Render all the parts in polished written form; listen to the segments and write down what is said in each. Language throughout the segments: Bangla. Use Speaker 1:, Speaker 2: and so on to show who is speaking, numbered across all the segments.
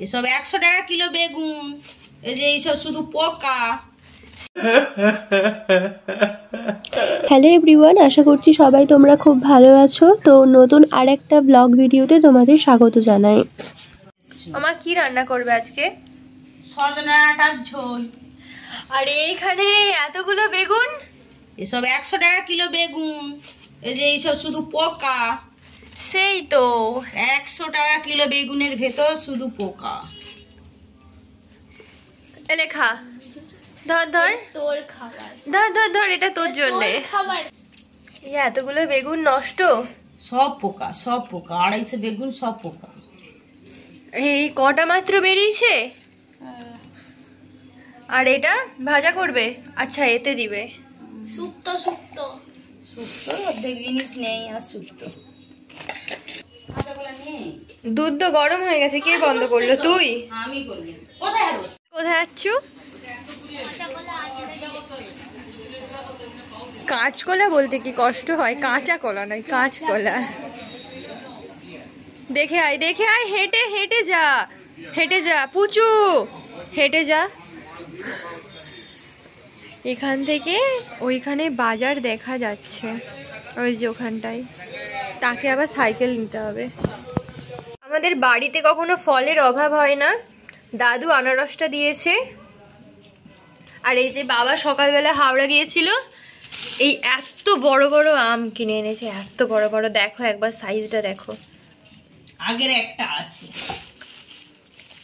Speaker 1: এসব 100 টাকা কিলো বেগুন, এই যে এইসব শুধু পোকা।
Speaker 2: হ্যালো এভরিওয়ান, আশা করছি সবাই তোমরা খুব ভালো আছো। তো নতুন আরেকটা ব্লগ ভিডিওতে তোমাদের স্বাগত জানাই।
Speaker 3: আমার কি রান্না করবে আজকে?
Speaker 1: সজনা ডাঁটার ঝোল।
Speaker 3: আর এইখানে এতগুলো বেগুন,
Speaker 1: এসব 100 টাকা কিলো বেগুন, এই যে এইসব শুধু পোকা।
Speaker 3: সেই তো
Speaker 1: 100 টাকা কিলো বেগুনের ভেতর শুধু পোকা।
Speaker 3: এলে খা, ধর ধর
Speaker 4: তোর খাবার,
Speaker 3: ধর ধর ধর, এটা তোর জন্য।
Speaker 4: খাবার।
Speaker 3: এতগুলো বেগুন নষ্ট,
Speaker 1: সব পোকা, সব পোকা। 250 বেগুন, সব পোকা।
Speaker 3: এই কটা মাত্র বেরিয়েছে। আর এটা ভাজা করবে? আচ্ছা, এতে দিবে।
Speaker 4: শুক্তো শুক্তো
Speaker 1: শুক্তো অর্ধেক জিনিস নেই, আর শুক্তো নেই।
Speaker 3: দুধ তো গরম হয়ে গেছে, কে বন্ধ করলো? তুই?
Speaker 1: আমি করবো। কোথায় আরো?
Speaker 3: কোথায় যাচ্ছু? কাঁচকলা বলতে কি কষ্ট হয়? কাঁচা কলা নয়, কাঁচকলা। দেখে আয়, দেখে আয়, হেঁটে হেঁটে যা, হেঁটে যা পুচু, হেঁটে যা। এখান থেকে ওইখানে বাজার দেখা যাচ্ছে, ওই যে ওখানটায়। তাকে আবার সাইকেল নিতে হবে। আমাদের বাড়িতে কখনো ফলের অভাব হয় না। দাদু আনারসটা দিয়েছে, আর এই যে বাবা সকালবেলা হাওড়া গিয়েছিল, এই এত বড় বড় আম কিনে এনেছে, এত বড় বড়। দেখো একবার সাইজটা দেখো।
Speaker 1: আগের একটা আছে,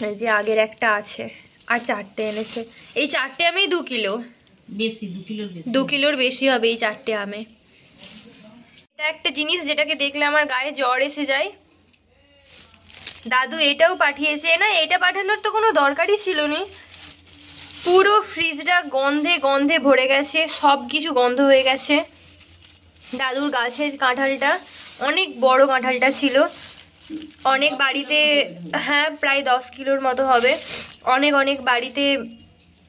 Speaker 3: এই যে আগের একটা আছে, আর 4টে এনেছে। এই 4টে আমে 2 কিলো,
Speaker 1: বেশি 2 কিলোর বেশি।
Speaker 3: 2 কিলোর বেশি হবে এই 4টে আমে। এটা একটা জিনিস যেটাকে দেখলে আমার গায়ে জ্বর এসে যায়। দাদু এটাও পাঠিয়েছে না, এটা পাঠানোর তো কোনো দরকারই ছিল না। পুরো ফ্রিজটা গন্ধে গন্ধে ভরে গেছে, সব কিছু গন্ধ হয়ে গেছে। দাদুর গাছের কাঁঠালটা অনেক বড়, কাঁঠালটা ছিল অনেক বাড়িতে, হ্যাঁ প্রায় 10 কিলোর মতো হবে। অনেক অনেক বাড়িতে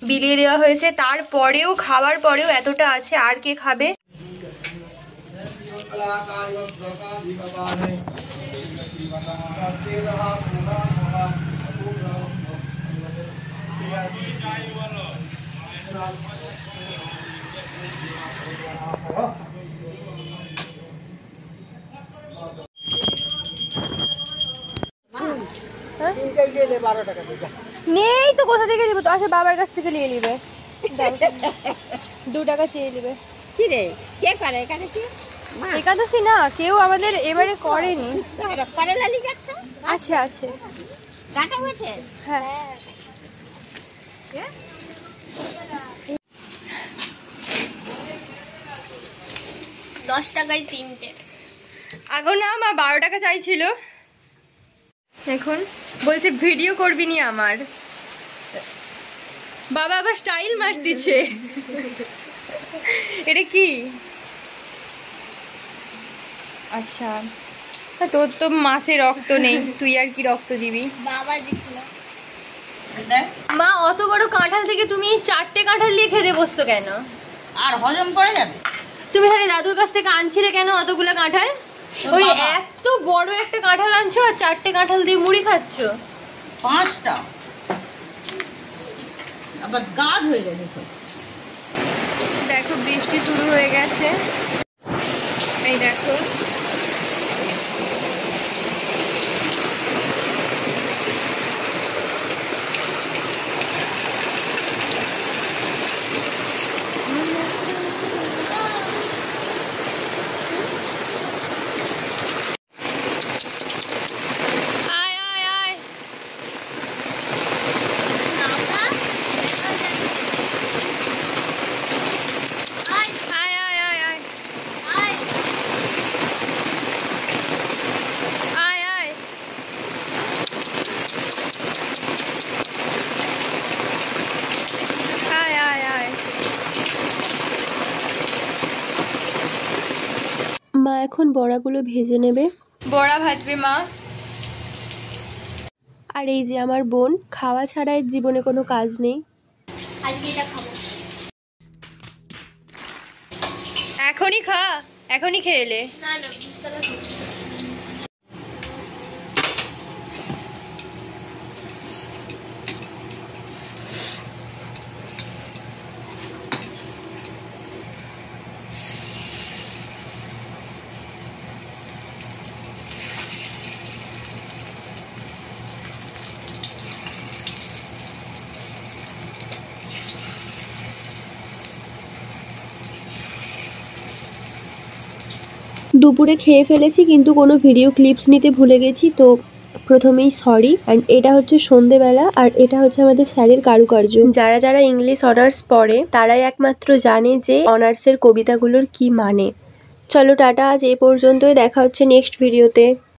Speaker 3: বিলিয়ে দেওয়া হয়েছে, তারপরেও খাওয়ার পরেও এতটা আছে, আর কে খাবে? নেই তো, কোথা থেকে দিব? তো আচ্ছা, বাবার কাছ থেকে নিয়ে নিবে। 2 টাকা চেয়ে নিবে।
Speaker 4: কি রে, কে করে একাদশী?
Speaker 3: একাদশী না, কেউ আমাদের এবারে করেনি।
Speaker 4: করেলা লি যাচ্ছে,
Speaker 3: আছে আছে,
Speaker 4: কাটা হয়েছে।
Speaker 3: হ্যাঁ।
Speaker 4: 10 টাকায় 3টে।
Speaker 3: এখন না, আমার 12 টাকা চাইছিল, এখন বলছে ভিডিও করবি নি আমার। বাবা আবার স্টাইল মার দিচ্ছে। এটা কি? আচ্ছা, তোর তো মাসে রক্ত নেই, তুই আর কি রক্ত দিবি?
Speaker 4: বাবা দিছিল।
Speaker 3: মা, অত বড় কাঁঠাল থেকে তুমি 4টে কাঁঠাল নিয়ে খেতে বসছো কেন?
Speaker 1: আর হজম করে যাবে।
Speaker 3: তুমি তাহলে দাদুর কাছ থেকে আনছিলে কেন অতগুলো কাঁঠাল? ওই এত বড় একটা কাঁঠাল আনছো, আর 4টে কাঁঠাল দিয়ে মুড়ি খাচ্ছ।
Speaker 1: 5টা আবার গাঢ় হয়ে গেছে সব।
Speaker 3: দেখো বৃষ্টি শুরু হয়ে গেছে, এই দেখো। আয় আয় আয়, আয় আয় আয় আয়, আয় আয়। আয় আয় আয়।
Speaker 2: মা এখন বড়াগুলো ভেজে নেবে।
Speaker 3: বড়া ভাজবে মা।
Speaker 2: আর এই যে আমার বোন, খাওয়া ছাড়া এর জীবনে কোনো কাজ নেই।
Speaker 4: আজকে এটা খাবো।
Speaker 3: এখনই খা, এখনই খেয়ে এলে।
Speaker 4: না না,
Speaker 2: দুপুরে খেয়ে ফেলেছি কিন্তু কোনো ভিডিও ক্লিপস নিতে ভুলে গেছি, তো প্রথমেই সরি। অ্যান্ড এটা হচ্ছে সন্ধেবেলা, আর এটা হচ্ছে আমাদের স্যারের কারুকার্য। যারা যারা ইংলিশ অনার্স পড়ে তারাই একমাত্র জানে যে অনার্সের কবিতাগুলোর কি মানে। চলো টাটা, আজ এই পর্যন্তই, দেখা হচ্ছে নেক্সট ভিডিওতে।